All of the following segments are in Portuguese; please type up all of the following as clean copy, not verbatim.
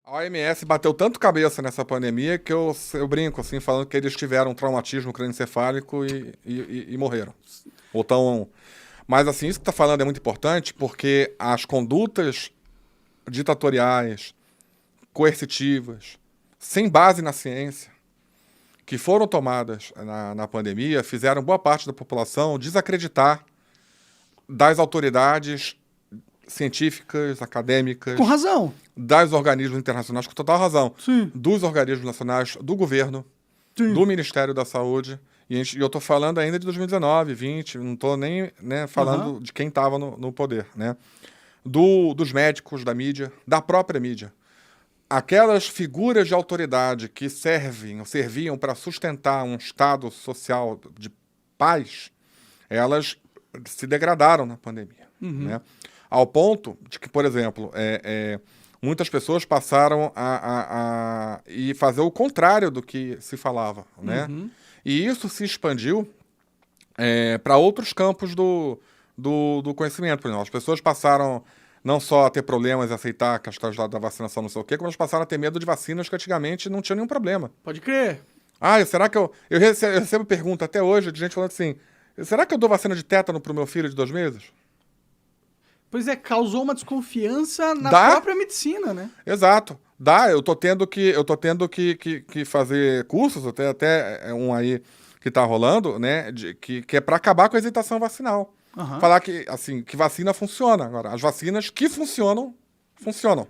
A OMS bateu tanto cabeça nessa pandemia que eu brinco, assim, falando que eles tiveram um traumatismo crânioencefálico e morreram. Ou tão... Mas, assim, isso que tá falando é muito importante porque as condutas ditatoriais, coercitivas, sem base na ciência, que foram tomadas na pandemia, fizeram boa parte da população desacreditar das autoridades científicas, acadêmicas, Com razão. dos organismos internacionais, com total razão, Sim. dos organismos nacionais, do governo, Sim. do Ministério da Saúde. E eu estou falando ainda de 2019, 20, não estou nem falando de quem estava no poder, né? Dos médicos, da mídia, da própria mídia. Aquelas figuras de autoridade que serviam para sustentar um estado social de paz, elas se degradaram na pandemia, né? Ao ponto de que, por exemplo, muitas pessoas passaram a fazer o contrário do que se falava, né? E isso se expandiu para outros campos do conhecimento. Por exemplo, as pessoas passaram não só a ter problemas e aceitar que as questões da vacinação não sei o quê, como elas passaram a ter medo de vacinas que antigamente não tinha nenhum problema. Pode crer. Ah, será que eu recebo pergunta até hoje de gente falando assim, será que eu dou vacina de tétano pro meu filho de 2 meses? Pois é, causou uma desconfiança na Dá? própria medicina, né? Exato. Eu tô tendo que fazer cursos, até um aí que tá rolando, né, que é para acabar com a hesitação vacinal. Falar que, assim, que vacina funciona. Agora, as vacinas que funcionam.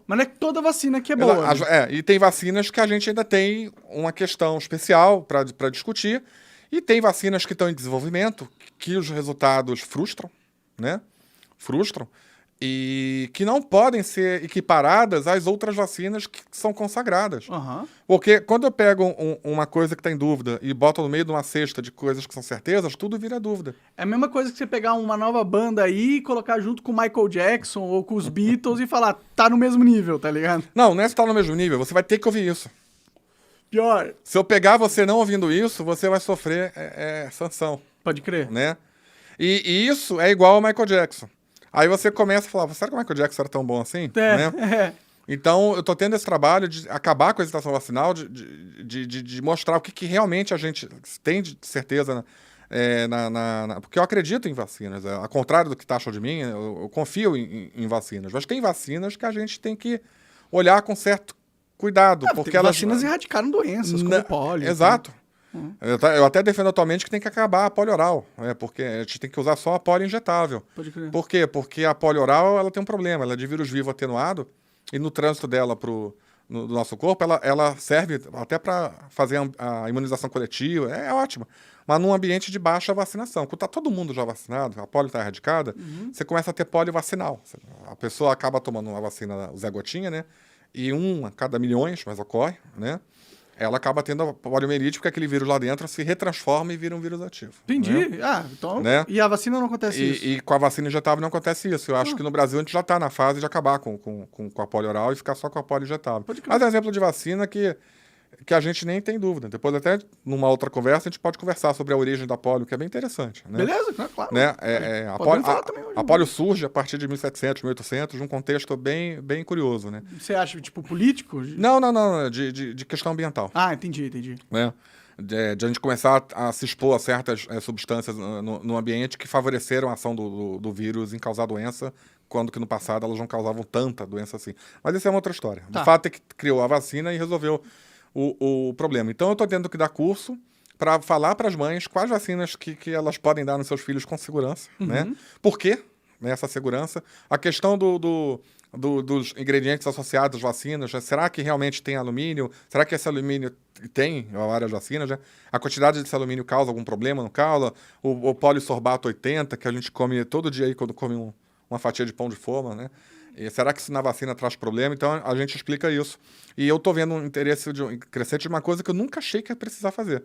Mas não é toda vacina que é boa. Né? E tem vacinas que a gente ainda tem uma questão especial para discutir. E tem vacinas que estão em desenvolvimento, que os resultados frustram, né? E que não podem ser equiparadas às outras vacinas que são consagradas. Porque quando eu pego uma coisa que está em dúvida e boto no meio de uma cesta de coisas que são certezas, tudo vira dúvida. É a mesma coisa que você pegar uma nova banda aí e colocar junto com o Michael Jackson ou com os Beatles e falar, tá no mesmo nível, tá ligado? Não é se tá no mesmo nível, você vai ter que ouvir isso. Pior. Se eu pegar você não ouvindo isso, você vai sofrer sanção. Pode crer. Né? E isso é igual ao Michael Jackson. Aí você começa a falar, será que o Michael Jackson era tão bom assim? Né? Então, eu tô tendo esse trabalho de acabar com a hesitação vacinal, de mostrar o que realmente a gente tem de certeza, porque eu acredito em vacinas. Ao contrário do que taxam de mim, eu confio em vacinas. Mas tem vacinas que a gente tem que olhar com certo cuidado. Porque elas vacinas erradicaram doenças, como pólio. Exato. Eu até defendo atualmente que tem que acabar a polio oral, porque a gente tem que usar só a polio injetável. Pode crer. Por quê? Porque a polio oral ela tem um problema, ela é de vírus vivo atenuado e no trânsito dela no nosso corpo, ela serve até para fazer a imunização coletiva, é ótimo. Mas num ambiente de baixa vacinação. Quando está todo mundo já vacinado, a polio está erradicada, você começa a ter polio vacinal. A pessoa acaba tomando uma vacina, o Zé Gotinha, né? E a cada milhões, mas ocorre, né? Ela acaba tendo a poliomielite porque aquele vírus lá dentro se retransforma e vira um vírus ativo. Entendi. Né? Então... Né? E a vacina não acontece isso? E com a vacina injetável não acontece isso. Eu acho que no Brasil a gente já está na fase de acabar com a polio oral e ficar só com a polio injetável. Mas é um exemplo de vacina que a gente nem tem dúvida. Depois até, numa outra conversa, a gente pode conversar sobre a origem da polio, que é bem interessante. Né? Beleza, claro. Né? A polio surge a partir de 1700, 1800, num contexto bem curioso. Né? Você acha, tipo, político? Não, de questão ambiental. Ah, entendi. Né? De a gente começar a se expor a certas substâncias no ambiente que favoreceram a ação do vírus em causar doença, quando que no passado elas não causavam tanta doença assim. Mas isso é uma outra história. O fato é que criou a vacina e resolveu o problema. Então eu estou tendo que dar curso para falar para as mães quais vacinas que elas podem dar nos seus filhos com segurança. Né? Por quê? Essa segurança. A questão dos ingredientes associados às vacinas, né? Será que realmente tem alumínio? Será que esse alumínio tem várias vacinas? Né? A quantidade desse alumínio causa algum problema? Não causa? O polisorbato 80, que a gente come todo dia aí quando come uma fatia de pão de forma, né? E será que isso na vacina traz problema? Então a gente explica isso. E eu tô vendo um interesse crescente de uma coisa que eu nunca achei que ia precisar fazer,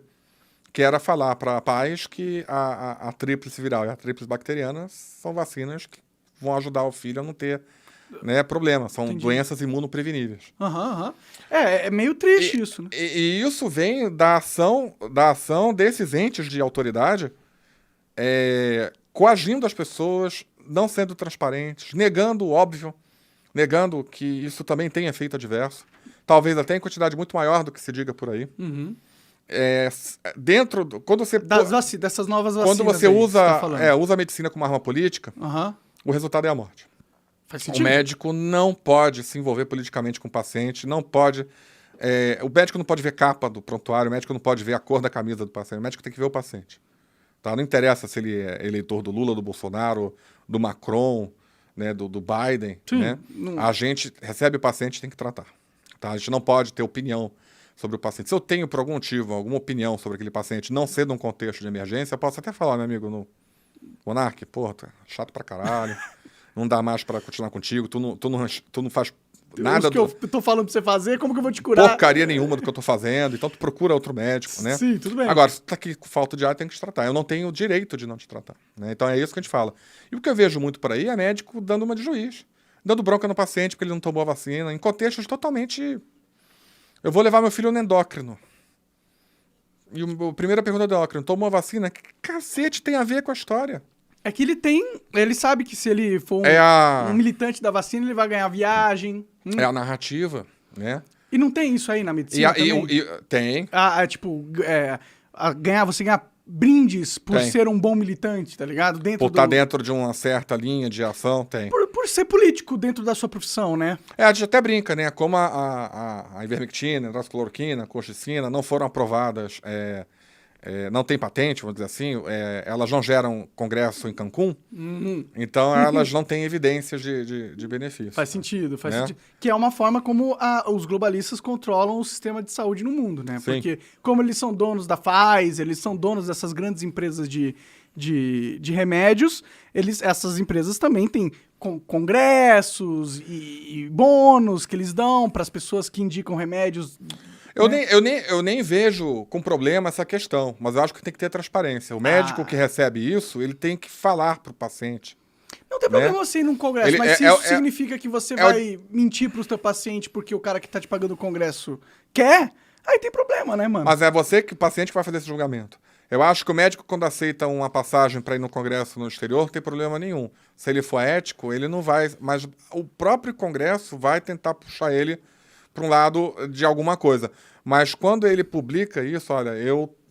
que era falar para pais que a tríplice viral e a tríplice bacteriana são vacinas que vão ajudar o filho a não ter, né, problema. São doenças imunopreveníveis. É meio triste isso, né? E isso vem da ação desses entes de autoridade coagindo as pessoas, não sendo transparentes, negando o óbvio, negando que isso também tem efeito adverso. talvez até em quantidade muito maior do que se diga por aí. Uhum. Quando você... Dessas novas vacinas quando você aí, usa a medicina como arma política, Uhum. o resultado é a morte. Faz O sentido. médico não pode se envolver politicamente com o paciente, não pode... o médico não pode ver capa do prontuário, o médico não pode ver a cor da camisa do paciente, o médico tem que ver o paciente. Tá? Não interessa se ele é eleitor do Lula, do Bolsonaro, do Macron, né, do Biden. Sim, né? A gente recebe o paciente e tem que tratar. Tá? A gente não pode ter opinião sobre o paciente. Se eu tenho, por algum motivo, alguma opinião sobre aquele paciente, não ser num contexto de emergência, eu posso até falar, meu amigo, no Monark, porra, tá chato pra caralho, não dá mais pra continuar contigo, tu não faz nada que eu tô falando pra você fazer, como que eu vou te curar? Porcaria nenhuma do que eu tô fazendo, então tu procura outro médico, né? Sim, tudo bem. Agora, se tu tá aqui com falta de ar, tem que te tratar. Eu não tenho o direito de não te tratar, né? Então é isso que a gente fala. E o que eu vejo muito por aí é médico dando uma de juiz, dando bronca no paciente porque ele não tomou a vacina, em contextos totalmente... Eu vou levar meu filho no endócrino. E a primeira pergunta do endócrino, tomou a vacina? Que cacete tem a ver com a história? É que ele sabe que se ele for um militante da vacina, ele vai ganhar viagem. É a narrativa, né? E não tem isso aí na medicina também? Tem. Você ganhar brindes por Tem. ser um bom militante, tá ligado? Por estar dentro de uma certa linha de ação, tem. Por ser político dentro da sua profissão, né? A gente até brinca, né? Como a ivermectina, a hidroxicloroquina, a colchicina não foram aprovadas, não tem patente, vamos dizer assim, elas não geram congresso em Cancún, então elas não têm evidências de benefício. Faz sentido. Que é uma forma como os globalistas controlam o sistema de saúde no mundo, né? Sim. Porque como eles são donos da Pfizer, eles são donos dessas grandes empresas de remédios, essas empresas também têm congressos e bônus que eles dão para as pessoas que indicam remédios. Eu nem vejo com problema essa questão, mas eu acho que tem que ter transparência. O médico que recebe isso, ele tem que falar para o paciente. Não tem problema você ir num congresso, mas se isso significa que você vai mentir pro seu paciente porque o cara que tá te pagando o congresso quer, aí tem problema, né, mano? Mas é o paciente, que vai fazer esse julgamento. Eu acho que o médico, quando aceita uma passagem para ir no congresso no exterior, não tem problema nenhum. Se ele for ético, ele não vai... Mas o próprio congresso vai tentar puxar ele para um lado de alguma coisa. Mas quando ele publica isso, olha,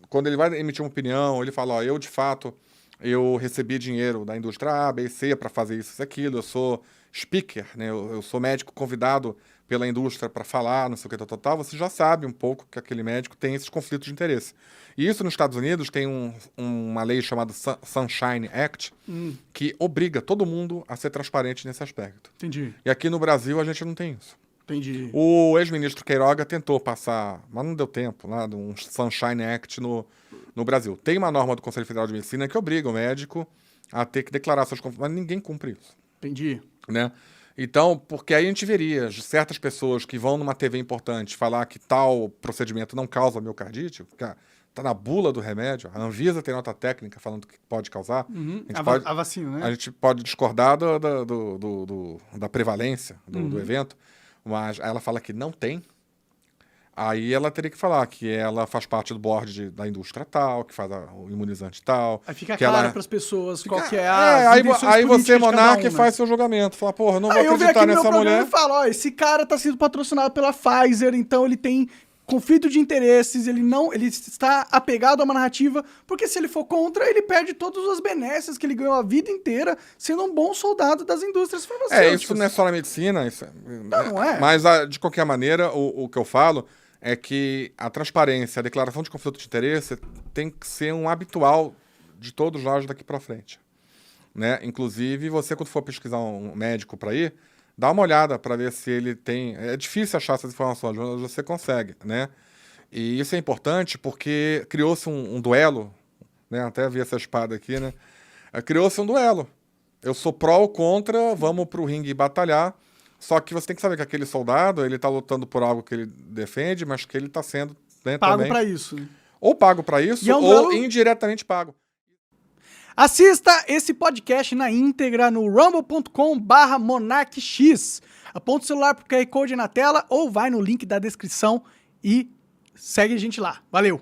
quando ele vai emitir uma opinião, ele fala, eu de fato, eu recebi dinheiro da indústria A, B e C para fazer isso e aquilo, eu sou speaker, né? Eu sou médico convidado pela indústria para falar, não sei o que, tal, você já sabe um pouco que aquele médico tem esses conflitos de interesse. E isso nos Estados Unidos tem uma lei chamada Sunshine Act, que obriga todo mundo a ser transparente nesse aspecto. Entendi. E aqui no Brasil a gente não tem isso. Entendi. O ex-ministro Queiroga tentou passar, mas não deu tempo, um Sunshine Act no Brasil. Tem uma norma do Conselho Federal de Medicina que obriga o médico a ter que declarar seus conflitos, mas ninguém cumpre isso. Entendi. Né? Então, porque aí a gente veria certas pessoas que vão numa TV importante falar que tal procedimento não causa miocardite, tá na bula do remédio, a Anvisa tem nota técnica falando que pode causar. A vacina, né? A gente pode discordar da prevalência do evento, mas ela fala que não tem. Aí ela teria que falar que ela faz parte do board da indústria tal, que faz o imunizante tal. Aí fica claro para as pessoas qual que é aí você, Monark, faz seu julgamento. Fala, porra, não vou acreditar nessa mulher. E fala, esse cara tá sendo patrocinado pela Pfizer, então ele tem conflito de interesses, ele está apegado a uma narrativa, porque se ele for contra, ele perde todas as benesses que ele ganhou a vida inteira sendo um bom soldado das indústrias farmacêuticas. Isso não é só na medicina. Não é. Mas, de qualquer maneira, o que eu falo é que a transparência, a declaração de conflito de interesse tem que ser um habitual de todos nós daqui para frente. Né? Inclusive, você, quando for pesquisar um médico para ir, dá uma olhada para ver se ele tem... É difícil achar essas informações, mas você consegue, né? E isso é importante porque criou-se um duelo, né? Até vi essa espada aqui, né? Criou-se um duelo. Eu sou pró ou contra, vamos pro ringue batalhar. Só que você tem que saber que aquele soldado, ele tá lutando por algo que ele defende, mas que ele tá sendo... Né, pago também, para isso. Ou pago para isso, ou indiretamente pago. Assista esse podcast na íntegra no rumble.com/monarkx. Aponta o celular pro QR Code na tela ou vai no link da descrição e segue a gente lá. Valeu!